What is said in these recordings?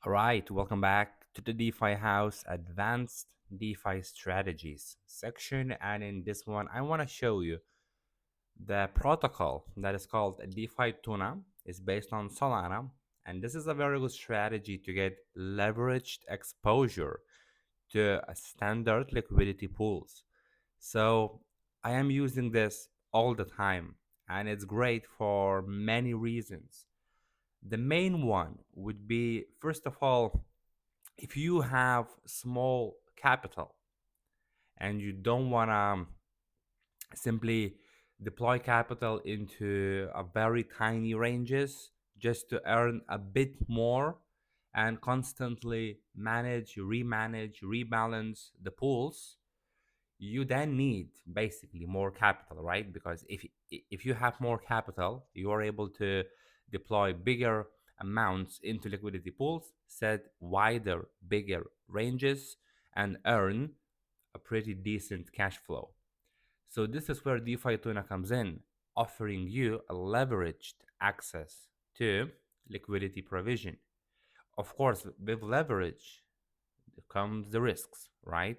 All right, welcome back to the DeFi House Advanced DeFi Strategies section. And in this one, I want to show you the protocol that is called Defituna. Is based on Solana. And this is a very good strategy to get leveraged exposure to a standard liquidity pools. So I am using this all the time, and it's great for many reasons. The main one would be, first of all, if you have small capital and you don't want to simply deploy capital into a very tiny ranges just to earn a bit more and constantly manage, remanage, rebalance the pools, you then need basically more capital, right? Because if you have more capital, you are able to deploy bigger amounts into liquidity pools, set wider, bigger ranges, and earn a pretty decent cash flow. So this is where DeFi Tuna comes in, offering you a leveraged access to liquidity provision. Of course, with leverage comes the risks, right?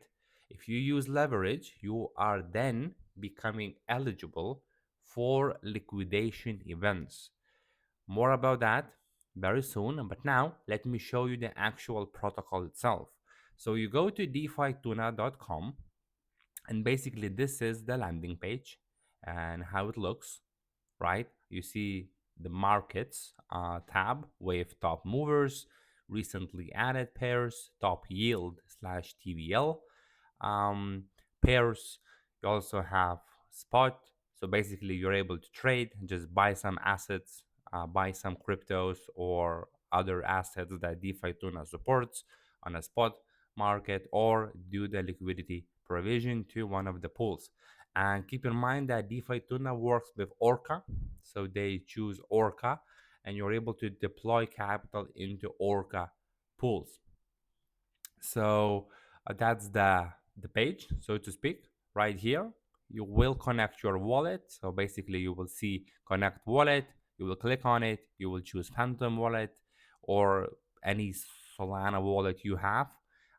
If you use leverage, you are then becoming eligible for liquidation events. More about that very soon, but now let me show you the actual protocol itself. So you go to defituna.com, and basically this is the landing page and how it looks, right? You see the markets tab with top movers, recently added pairs, top yield slash TVL pairs. You also have spot. So basically, you're able to trade, just buy some assets, buy some cryptos or other assets that DeFi Tuna supports on a spot market, or do the liquidity provision to one of the pools. And keep in mind that DeFi Tuna works with Orca, so they choose Orca, and you're able to deploy capital into Orca pools. So that's the page, so to speak, right here. You will connect your wallet. So basically, you will see connect wallet. You will click on it. You will choose Phantom wallet or any Solana wallet you have.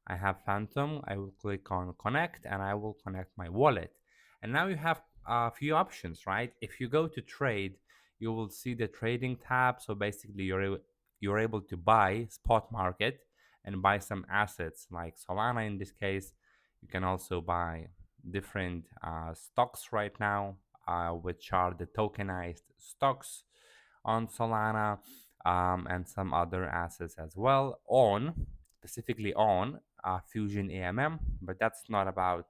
I have Phantom. I will click on connect and I will connect my wallet. And now you have a few options, right? If you go to trade, you will see the trading tab. So basically, you're able to buy spot market and buy some assets like Solana in this case. You can also buy different stocks right now, which are the tokenized stocks on Solana, and some other assets as well, on specifically on Fusion AMM. But that's not about,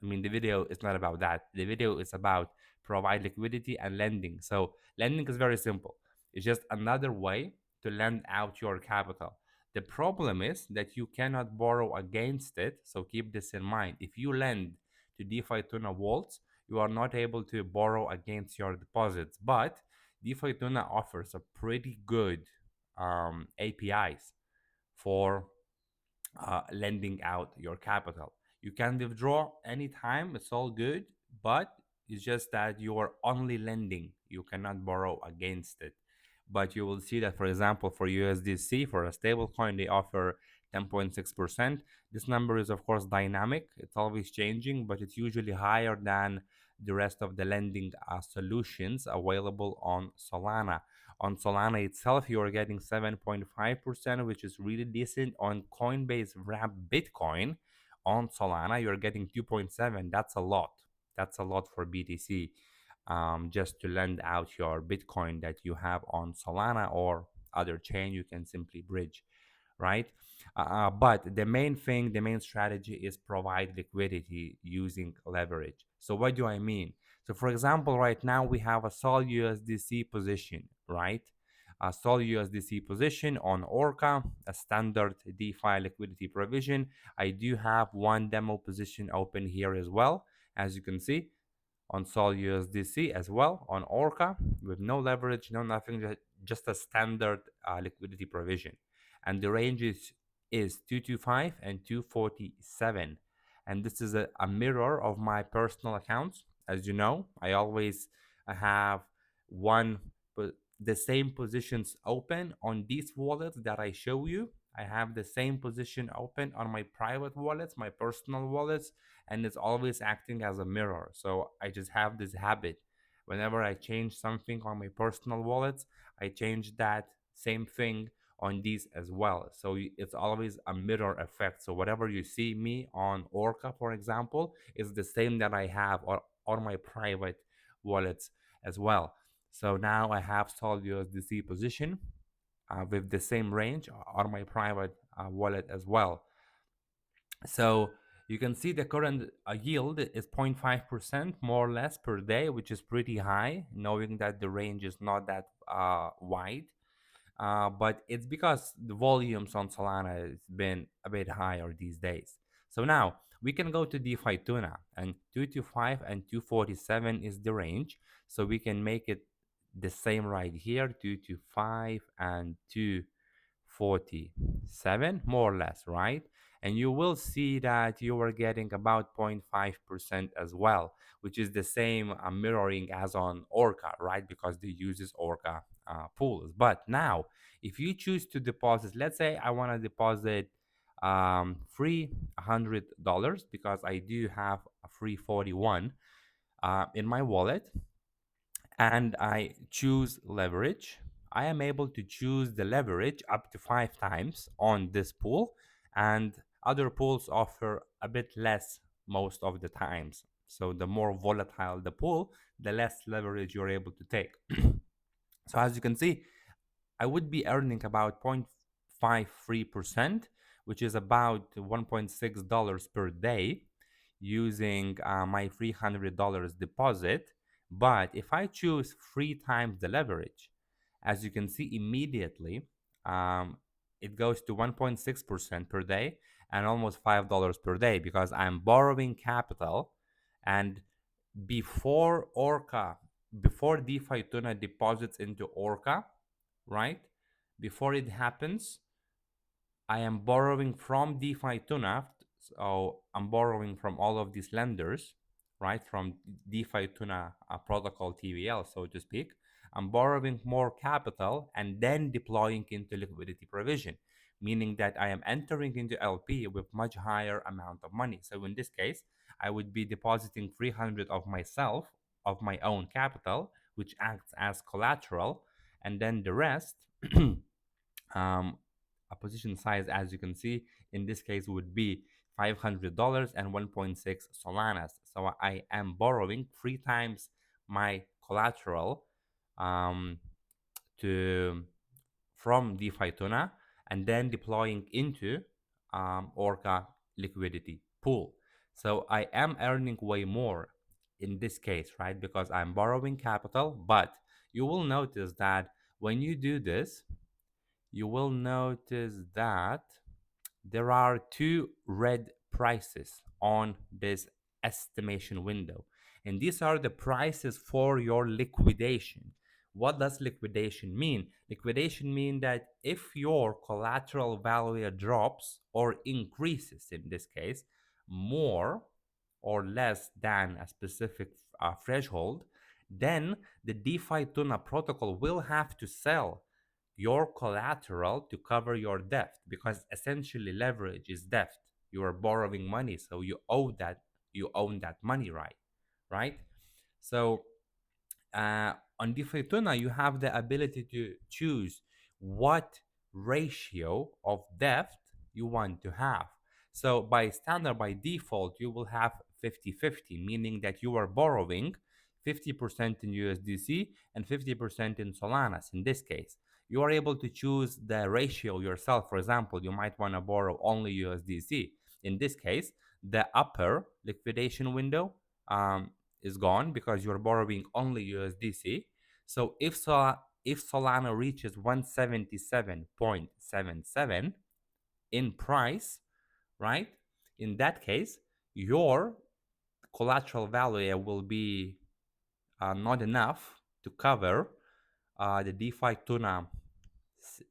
I mean, the video is not about that. The video is about provide liquidity and lending. So lending is very simple. It's just another way to lend out your capital. The problem is that you cannot borrow against it. So keep this in mind. If you lend to DeFi Tuna Vaults, you are not able to borrow against your deposits. But DeFi Tuna offers a pretty good APIs for lending out your capital. You can withdraw anytime, it's all good, but it's just that you are only lending, you cannot borrow against it. But you will see that, for example, for USDC, for a stable coin, they offer 10.6%. This number is, of course, dynamic, it's always changing, but it's usually higher than the rest of the lending solutions available on Solana. On Solana itself, you are getting 7.5%, which is really decent. On Coinbase Wrap Bitcoin, on Solana, you're getting 2.7. That's a lot. That's a lot for BTC. Just to lend out your Bitcoin that you have on Solana or other chain, you can simply bridge, right? But the main thing, the main strategy is provide liquidity using leverage. So what do I mean? So for example, right now we have a Sol USDC position, right? A Sol USDC position on Orca, a standard DeFi liquidity provision. I do have one demo position open here as well, as you can see, on Sol USDC as well on Orca with no leverage, no nothing, just a standard liquidity provision. And the range is 225 and 247. And this is a mirror of my personal accounts. As you know, I always have one, the same positions open on these wallets that I show you. I have the same position open on my private wallets, my personal wallets, and it's always acting as a mirror. So I just have this habit. Whenever I change something on my personal wallets, I change that same thing on these as well. So it's always a mirror effect. So whatever you see me on Orca, for example, is the same that I have on my private wallets as well. So now I have Sol USDC position with the same range on my private wallet as well. So you can see the current yield is 0.5% more or less per day, which is pretty high, knowing that the range is not that wide. But it's because the volumes on Solana has been a bit higher these days. So now we can go to Defituna, and 225 and 247 is the range. So we can make it the same right here, 225 and 247, more or less, right? And you will see that you are getting about 0.5% as well, which is the same mirroring as on Orca, right? Because they uses Orca pools. But now, if you choose to deposit, let's say I want to deposit free $100 because I do have a free 41 in my wallet, and I choose leverage, I am able to choose the leverage up to 5 times on this pool, and other pools offer a bit less most of the times. So the more volatile the pool, the less leverage you're able to take. So as you can see, I would be earning about 0.53%, which is about $1.6 per day using my $300 deposit. But if I choose 3 times the leverage, as you can see immediately, um, it goes to 1.6% per day and almost $5 per day because I'm borrowing capital. And before Orca, before Defituna deposits into Orca, right? Before it happens, I am borrowing from Defituna. So I'm borrowing from all of these lenders, right? From Defituna protocol TVL, so to speak. I'm borrowing more capital and then deploying into liquidity provision, meaning that I am entering into LP with much higher amount of money. So in this case, I would be depositing 300 of myself, of my own capital, which acts as collateral, and then the rest um, a position size, as you can see, in this case would be $500 and 1.6 Solanas. So I am borrowing 3 times my collateral um, to from Defituna and then deploying into Orca liquidity pool. So I am earning way more in this case, right? Because I'm borrowing capital, but you will notice that when you do this, you will notice that there are two red prices on this estimation window. And these are the prices for your liquidation. What does liquidation mean? Liquidation means that if your collateral value drops or increases, in this case, more or less than a specific threshold, then the DeFi Tuna protocol will have to sell your collateral to cover your debt, because essentially leverage is debt. You are borrowing money, so you own that money, right? So on Defituna, you have the ability to choose what ratio of debt you want to have. So by standard, by default, you will have 50-50, meaning that you are borrowing 50% in USDC and 50% in Solanas. In this case, you are able to choose the ratio yourself. For example, you might want to borrow only USDC. In this case, the upper liquidation window um, is gone because you're borrowing only USDC. So if Solana reaches 177.77 in price, right? In that case, your collateral value will be not enough to cover the DeFi Tuna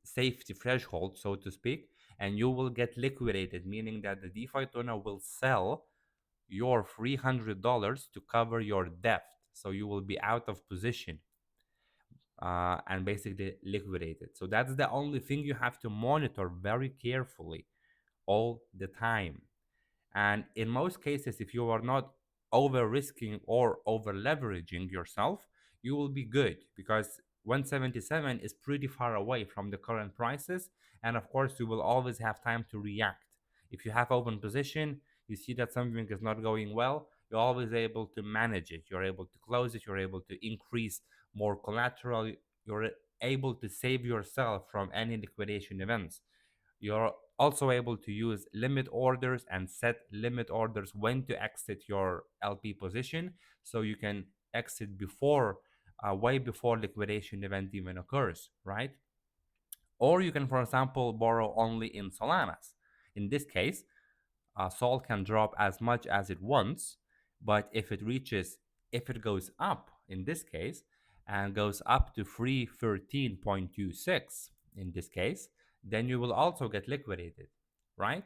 safety threshold, so to speak, and you will get liquidated, meaning that the DeFi Tuna will sell your $300 to cover your debt. So you will be out of position. and basically liquidate it. So that's the only thing you have to monitor very carefully all the time. And in most cases, if you are not over risking or over leveraging yourself, you will be good because 177 is pretty far away from the current prices. And of course, you will always have time to react. If you have open position, you see that something is not going well, you're always able to manage it. You're able to close it. You're able to increase more collateral. You're able to save yourself from any liquidation events. You're also able to use limit orders and set limit orders when to exit your LP position, so you can exit before, way before liquidation event even occurs, right? Or you can, for example, borrow only in Solanas. In this case, Sol can drop as much as it wants, but if it goes up in this case, and goes up to 313.26 in this case, then you will also get liquidated, right?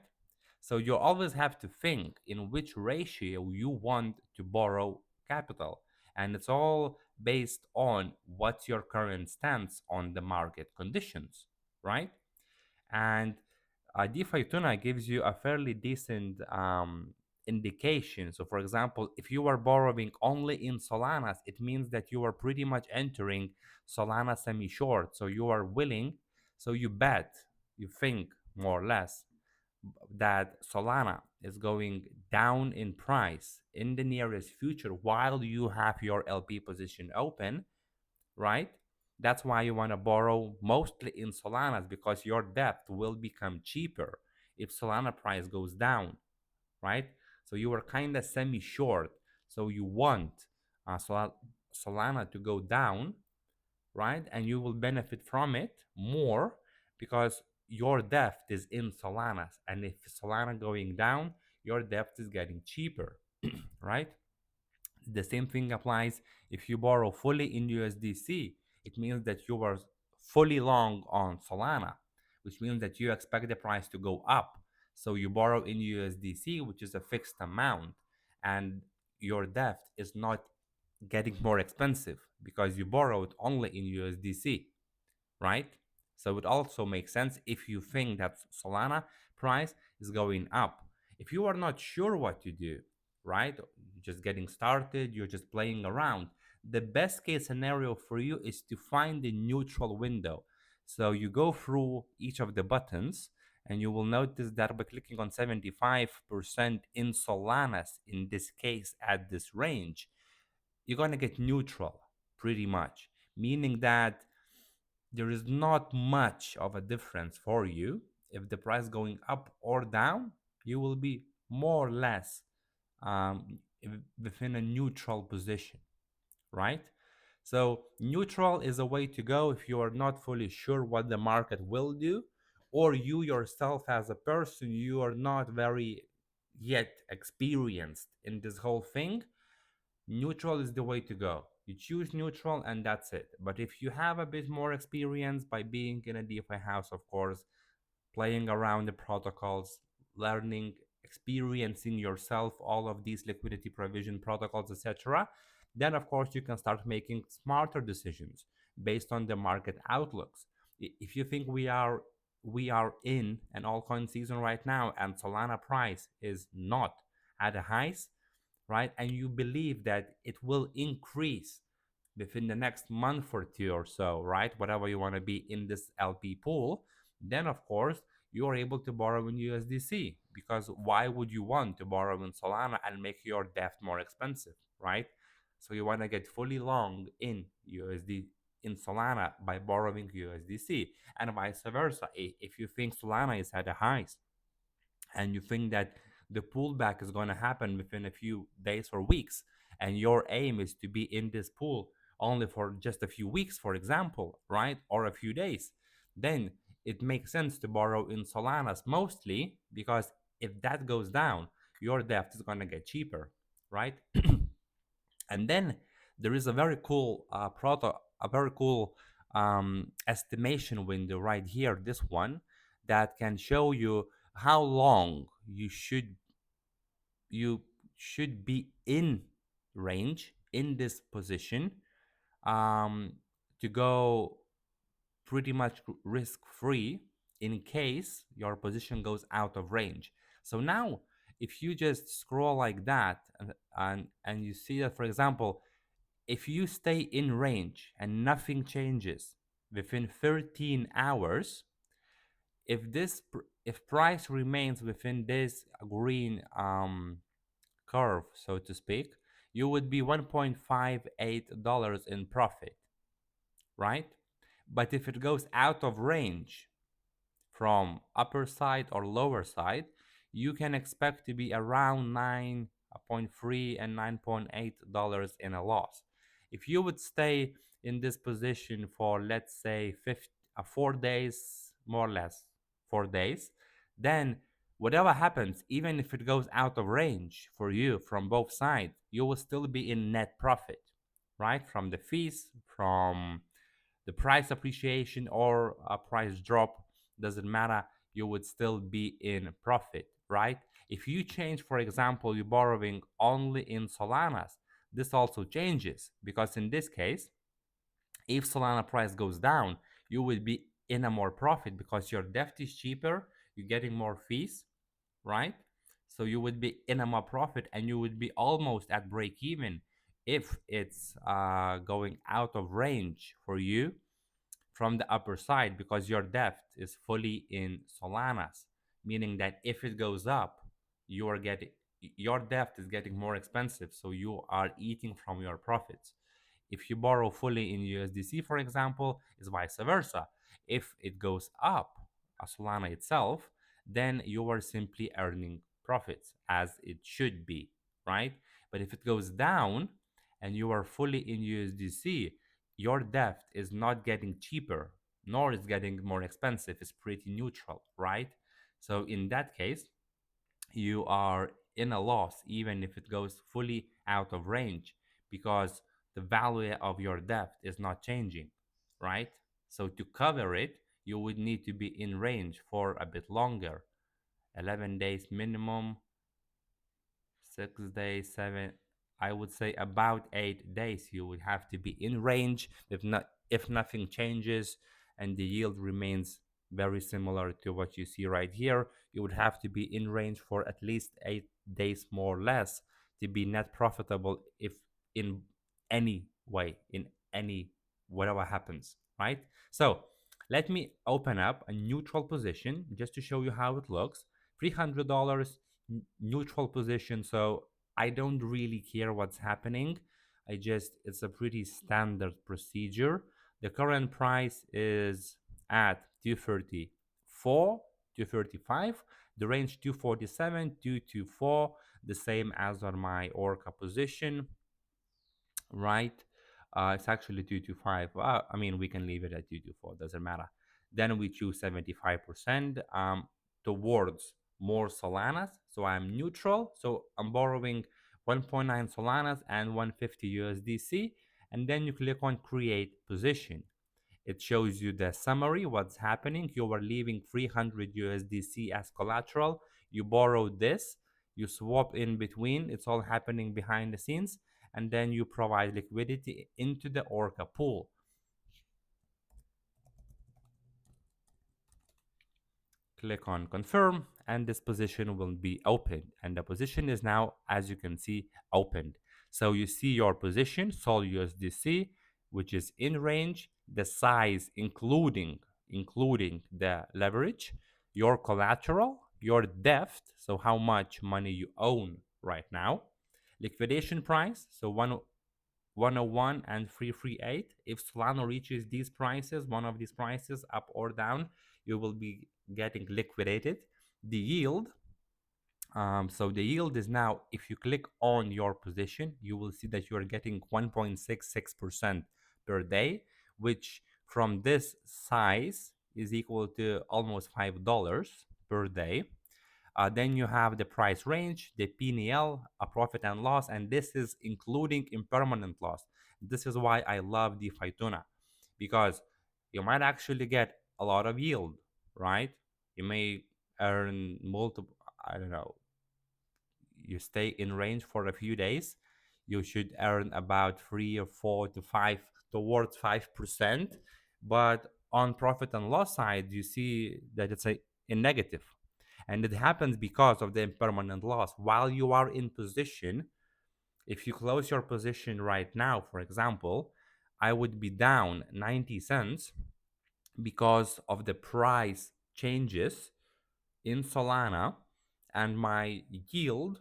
So you always have to think in which ratio you want to borrow capital. And it's all based on what's your current stance on the market conditions, right? And Defituna gives you a fairly decent indication. So, for example, if you are borrowing only in Solanas, it means that you are pretty much entering Solana semi short. So, you are willing, so you bet, you think more or less that Solana is going down in price in the nearest future while you have your LP position open, right? That's why you want to borrow mostly in Solanas because your debt will become cheaper if Solana price goes down, right? So you are kind of semi short. So you want Solana to go down, right? And you will benefit from it more because your debt is in Solanas. And if Solana going down, your debt is getting cheaper, right? The same thing applies if you borrow fully in USDC. It means that you are fully long on Solana, which means that you expect the price to go up. So you borrow in USDC, which is a fixed amount, and your debt is not getting more expensive because you borrowed only in USDC, right? So it also makes sense if you think that Solana price is going up. If you are not sure what to do, right? You're just getting started, you're just playing around. The best case scenario for you is to find the neutral window. So you go through each of the buttons and you will notice that by clicking on 75% in Solanas, in this case at this range, you're going to get neutral pretty much, meaning that there is not much of a difference for you. If the price going up or down, you will be more or less um, within a neutral position, right? So neutral is a way to go if you are not fully sure what the market will do, or you yourself as a person, you are not very yet experienced in this whole thing. Neutral is the way to go. You choose neutral and that's it. But if you have a bit more experience by being in a DeFi house, of course, playing around the protocols, learning, experiencing yourself all of these liquidity provision protocols, etc., then of course you can start making smarter decisions based on the market outlooks. If you think we are in an altcoin season right now and Solana price is not at a highs, right? And you believe that it will increase within the next month or two or so, right? Whatever you want to be in this LP pool, then of course you are able to borrow in USDC because why would you want to borrow in Solana and make your debt more expensive, right? So you want to get fully long in USD in Solana by borrowing USDC and vice versa. If you think Solana is at a highs and you think that the pullback is going to happen within a few days or weeks, and your aim is to be in this pool only for just a few weeks, for example, right, or a few days, then it makes sense to borrow in Solanas mostly because if that goes down, your debt is going to get cheaper, right? And then there is a very cool a very cool estimation window right here, this one, that can show you how long you should be in range in this position, um, to go pretty much risk free in case your position goes out of range. So now, if you just scroll like that and you see that, for example, if you stay in range and nothing changes within 13 hours, if price remains within this green curve, so to speak, you would be $1.58 in profit, right? But if it goes out of range from upper side or lower side, you can expect to be around 9.3 and $9.8 in a loss. If you would stay in this position for, let's say, 4 days, more or less 4 days, then whatever happens, even if it goes out of range for you from both sides, you will still be in net profit, right? From the fees, from the price appreciation or a price drop, doesn't matter, you would still be in profit, right? If you change, for example, you're borrowing only in Solanas, this also changes, because in this case, if Solana price goes down, you will be in a more profit because your debt is cheaper, you're getting more fees, right? So you would be in a more profit and you would be almost at break even if it's going out of range for you from the upper side, because your depth is fully in Solanas, meaning that if it goes up, you are getting your depth is getting more expensive, so you are eating from your profits. If you borrow fully in USDC, for example, is vice versa. If it goes up, a Solana itself, then you are simply earning profits as it should be, right? But if it goes down and you are fully in USDC, your debt is not getting cheaper, nor is getting more expensive. It's pretty neutral, right? So in that case, you are in a loss even if it goes fully out of range, because the value of your debt is not changing, right? So to cover it, you would need to be in range for a bit longer, 11 days minimum, 6 days, seven, I would say about 8 days. You would have to be in range. If nothing changes and the yield remains very similar to what you see right here, you would have to be in range for at least 8 days, more or less, to be net profitable if in any way, in any whatever happens, right? So let me open up a neutral position just to show you how it looks. $300 neutral position, so I don't really care what's happening. It's a pretty standard procedure. The current price is at 234, 235, the range 247, 224, the same as on my Orca position, right? It's actually 225. I mean, we can leave it at 224, doesn't matter. Then we choose 75% towards more Solanas. So I'm neutral. So I'm borrowing 1.9 Solanas and 150 USDC. And then you click on create position. It shows you the summary, what's happening. You are leaving 300 USDC as collateral. You borrowed this, you swap in between. It's all happening behind the scenes. And then you provide liquidity into the Orca pool. Click on confirm and this position will be opened, and the position is now, as you can see, opened. So you see your position Sol USDC, which is in range, the size including the leverage, your collateral, your debt, so how much money you own right now, liquidation price, so 101 and 338. If Solana reaches these prices, one of these prices, up or down, you will be getting liquidated. The yield, so the yield is now, if you click on your position, you will see that you are getting 1.66% per day, which from this size is equal to almost $5 per day. Then you have the price range, the PNL, a profit and loss, and this is including impermanent loss. This is why I love Defituna, because you might actually get a lot of yield, right? You may earn multiple, I don't know, you stay in range for a few days, you should earn about 3 or 4 to towards 5%, but on profit and loss side, you see that it's a in negative. And it happens because of the impermanent loss. While you are in position, if you close your position right now, for example, I would be down 90 cents because of the price changes in Solana, and my yield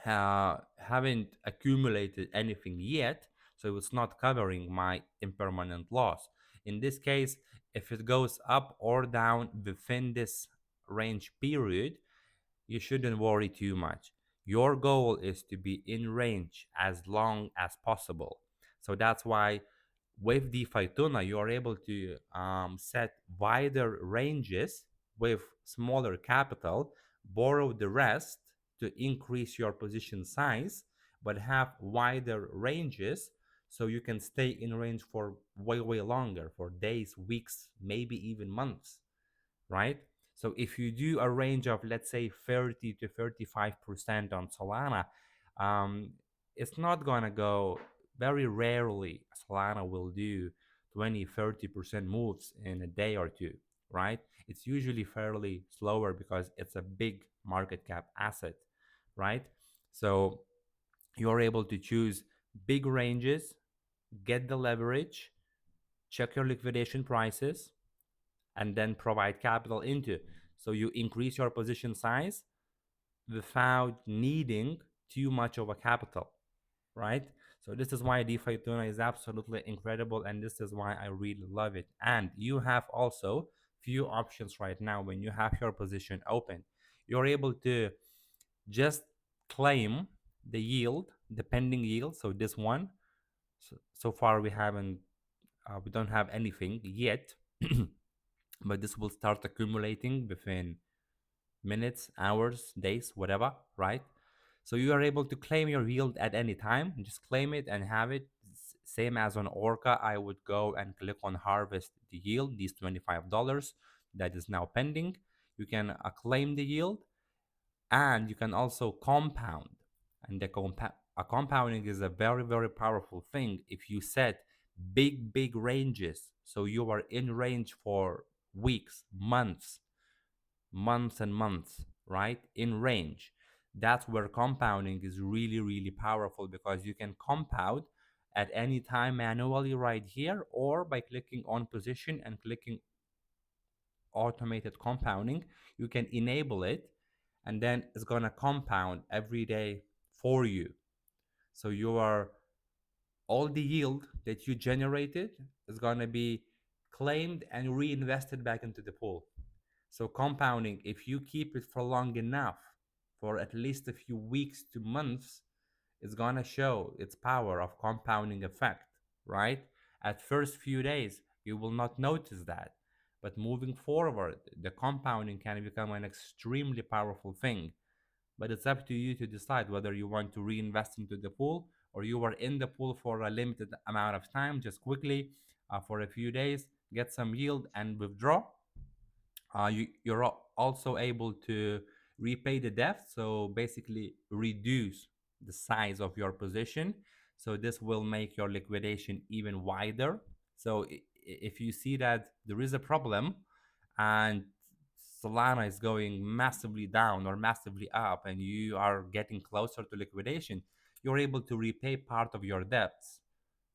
haven't accumulated anything yet, so it's not covering my impermanent loss. In this case, if it goes up or down within this range period, you shouldn't worry too much. Your goal is to be in range as long as possible. So that's why with Defituna, you are able to set wider ranges with smaller capital, borrow the rest to increase your position size, but have wider ranges so you can stay in range for way, way longer, for days, weeks, maybe even months, right? So if you do a range of, let's say, 30 to 35% on Solana, um, it's not going to go. Very rarely Solana will do 20, 30% moves in a day or two, right? It's usually fairly slower because it's a big market cap asset, right? So you're able to choose big ranges, get the leverage, check your liquidation prices, and then provide capital into. So you increase your position size without needing too much of a capital, right? So this is why DeFi Tuna is absolutely incredible, and this is why I really love it. And you have also few options right now when you have your position open. You're able to just claim the yield, the pending yield. So this one, so far we don't have anything yet, but this will start accumulating within minutes, hours, days, whatever, right? So you are able to claim your yield at any time. Just claim it and have it. Same as on Orca, I would go and click on harvest the yield, these $25 that is now pending. You can claim the yield, and you can also compound. And compounding is a very, very powerful thing if you set big, big ranges. So you are in range for weeks, months and months, right? In range. That's where compounding is really, really powerful, because you can compound at any time manually right here, or by clicking on position and clicking automated compounding, you can enable it, and then it's going to compound every day for you. So you are all the yield that you generated is going to be claimed and reinvested back into the pool. So compounding, if you keep it for long enough, for at least a few weeks to months, it's gonna show its power of compounding effect, right? At first few days, you will not notice that. But moving forward, the compounding can become an extremely powerful thing. But it's up to you to decide whether you want to reinvest into the pool, or you are in the pool for a limited amount of time, just quickly for a few days, get some yield and withdraw. You're also able to repay the debt, so basically reduce the size of your position. So this will make your liquidation even wider. So if you see that there is a problem and Solana is going massively down or massively up, and you are getting closer to liquidation, you're able to repay part of your debts,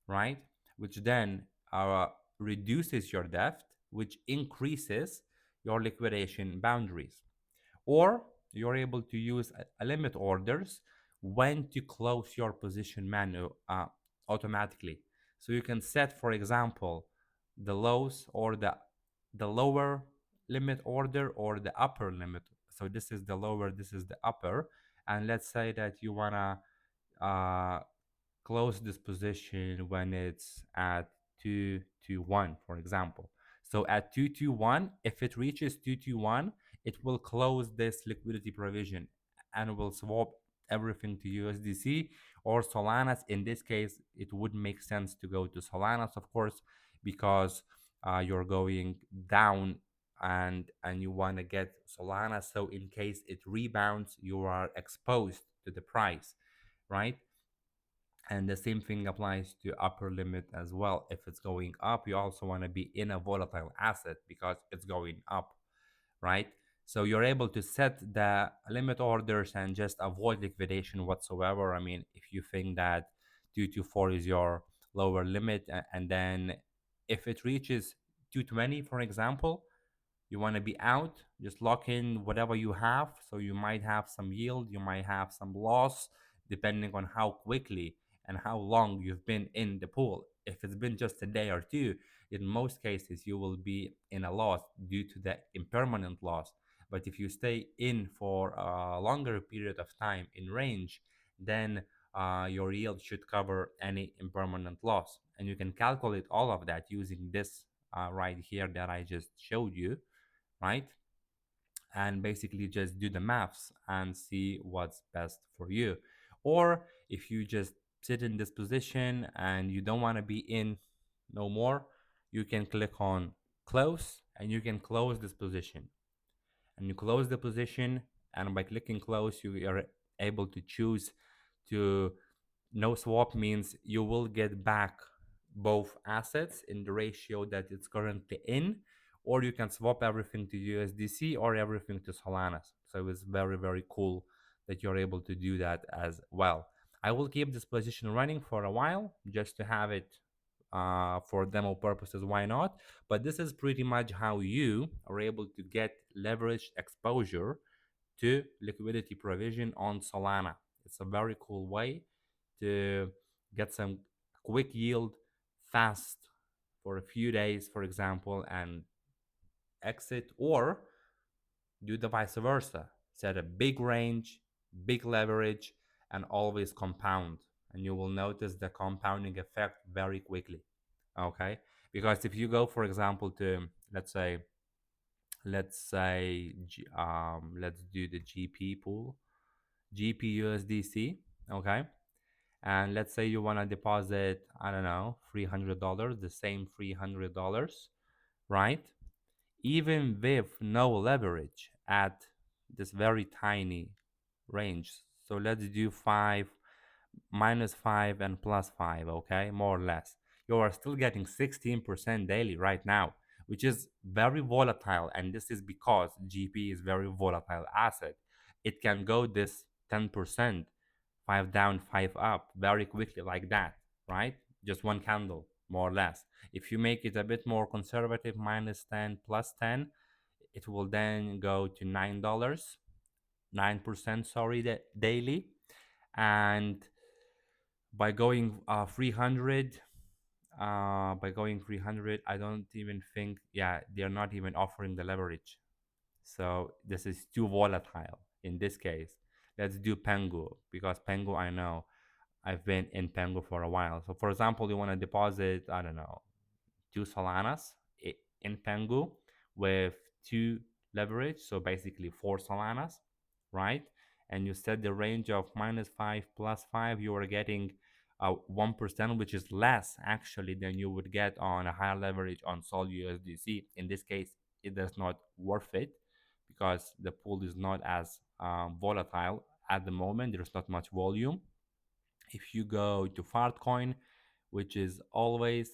right? Which then reduces your debt, which increases your liquidation boundaries. Or you're able to use a limit orders when to close your position automatically. So you can set, for example, the lows or the lower limit order or the upper limit. So this is the lower, this is the upper, and let's say that you wanna uh, close this position when it's at 221, for example. So at 221, if it reaches 221, it will close this liquidity provision and will swap everything to USDC or Solanas. In this case, it would make sense to go to Solanas, of course, because you're going down, and you want to get Solana. So in case it rebounds, you are exposed to the price, right? And the same thing applies to upper limit as well. If it's going up, you also want to be in a volatile asset because it's going up, right? So you're able to set the limit orders and just avoid liquidation whatsoever. I mean, if you think that 224 is your lower limit, and then if it reaches 220, for example, you want to be out, just lock in whatever you have. So you might have some yield, you might have some loss, depending on how quickly and how long you've been in the pool. If it's been just a day or two, in most cases you will be in a loss due to the impermanent loss. But if you stay in for a longer period of time in range, then your yield should cover any impermanent loss. And you can calculate all of that using this right here that I just showed you, right? And basically just do the maths and see what's best for you. Or if you just sit in this position and you don't want to be in no more, you can click on close and you can close this position. And you close the position, and by clicking close, you are able to choose to no swap means you will get back both assets in the ratio that it's currently in, or you can swap everything to USDC or everything to Solana. So it's very, very cool that you're able to do that as well. I will keep this position running for a while just to have it for demo purposes. Why not? But this is pretty much how you are able to get leveraged exposure to liquidity provision on Solana. It's a very cool way to get some quick yield fast for a few days, for example, and exit, or do the vice versa. Set a big range, big leverage, and always compound. And you will notice the compounding effect very quickly. Okay? Because if you go, for example, to let's do the GP pool, GPUSDC, okay? And let's say you want to deposit, I don't know, $300, the same $300, right? Even with no leverage at this very tiny range. So let's do 5 minus 5 and plus 5, okay, more or less. You are still getting 16% daily right now, which is very volatile. And this is because GP is very volatile asset. It can go this 10%, 5 down, 5 up very quickly like that, right? Just one candle, more or less. If you make it a bit more conservative, minus 10, plus 10, it will then go to $9, 9%, sorry, daily. And by going 300, I don't even think, yeah, they're not even offering the leverage. So this is too volatile in this case. Let's do Pengu, because Pengu, I know I've been in Pengu for a while. So for example, you want to deposit, I don't know, 2 Solanas in Pengu with 2 leverage, so basically 4 Solanas, right? And you set the range of minus 5 plus 5, you are getting 1%, which is less actually than you would get on a higher leverage on Sol USDC. In this case, it is not worth it because the pool is not as volatile at the moment. There's not much volume. If you go to Fartcoin, which is always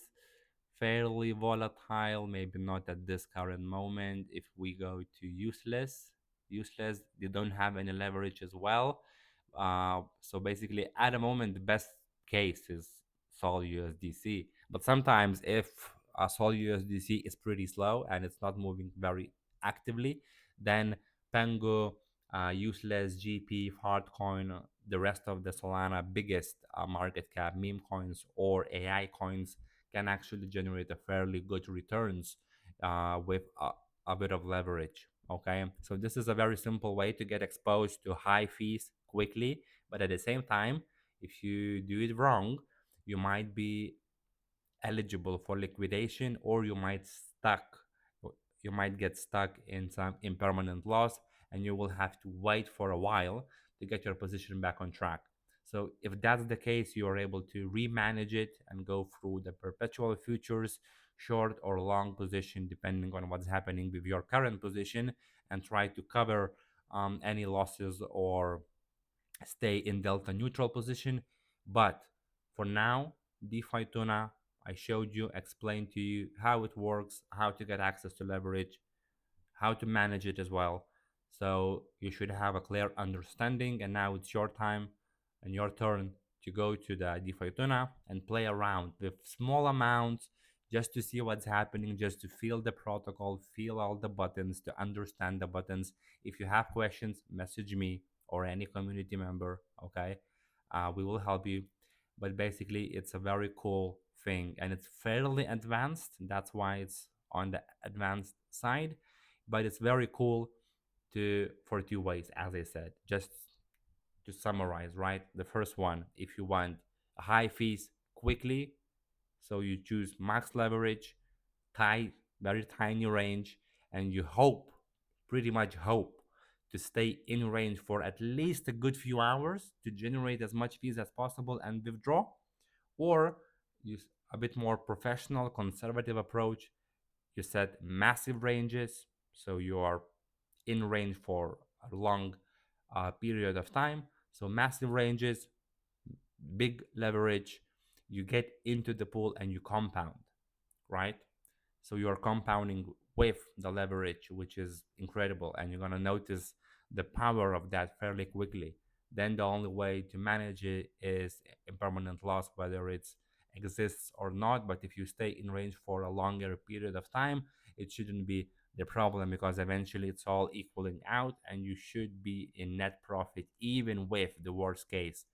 fairly volatile, maybe not at this current moment. If we go to useless, they don't have any leverage as well. So basically, at the moment, the best case is Sol USDC. But sometimes, if Sol USDC is pretty slow and it's not moving very actively, then Pengu, useless, GP, Hardcoin, the rest of the Solana biggest market cap meme coins or AI coins can actually generate a fairly good returns with a bit of leverage. Okay, so this is a very simple way to get exposed to high fees quickly, but at the same time, if you do it wrong, you might be eligible for liquidation, or you might get stuck in some impermanent loss, and you will have to wait for a while to get your position back on track. So if that's the case, you are able to remanage it and go through the perpetual futures, short or long position, depending on what's happening with your current position, and try to cover any losses or stay in delta neutral position. But For now, Defituna, I showed you, explained to you how it works, how to get access to leverage, how to manage it as well. So you should have a clear understanding. And now it's your time and your turn to go to the Defituna and play around with small amounts just to see what's happening, just to feel the protocol, feel all the buttons, to understand the buttons. If you have questions, message me or any community member. Okay, we will help you. But basically, it's a very cool thing and it's fairly advanced. That's why it's on the advanced side, but it's very cool to for two ways, as I said. Just to summarize, right? The first one, if you want high fees quickly, so you choose max leverage, tight, very tiny range, and you hope, pretty much hope, to stay in range for at least a good few hours to generate as much fees as possible and withdraw. Or use a bit more professional, conservative approach. You set massive ranges, so you are in range for a long period of time. So massive ranges, big leverage, you get into the pool and you compound, right? So you're compounding with the leverage, which is incredible, and you're gonna notice the power of that fairly quickly. Then the only way to manage it is impermanent loss, whether it exists or not. But if you stay in range for a longer period of time, it shouldn't be the problem because eventually it's all equaling out and you should be in net profit even with the worst case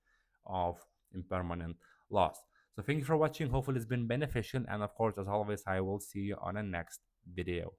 of impermanent loss. So thank you for watching. Hopefully it's been beneficial. And of course, as always, I will see you on a next video.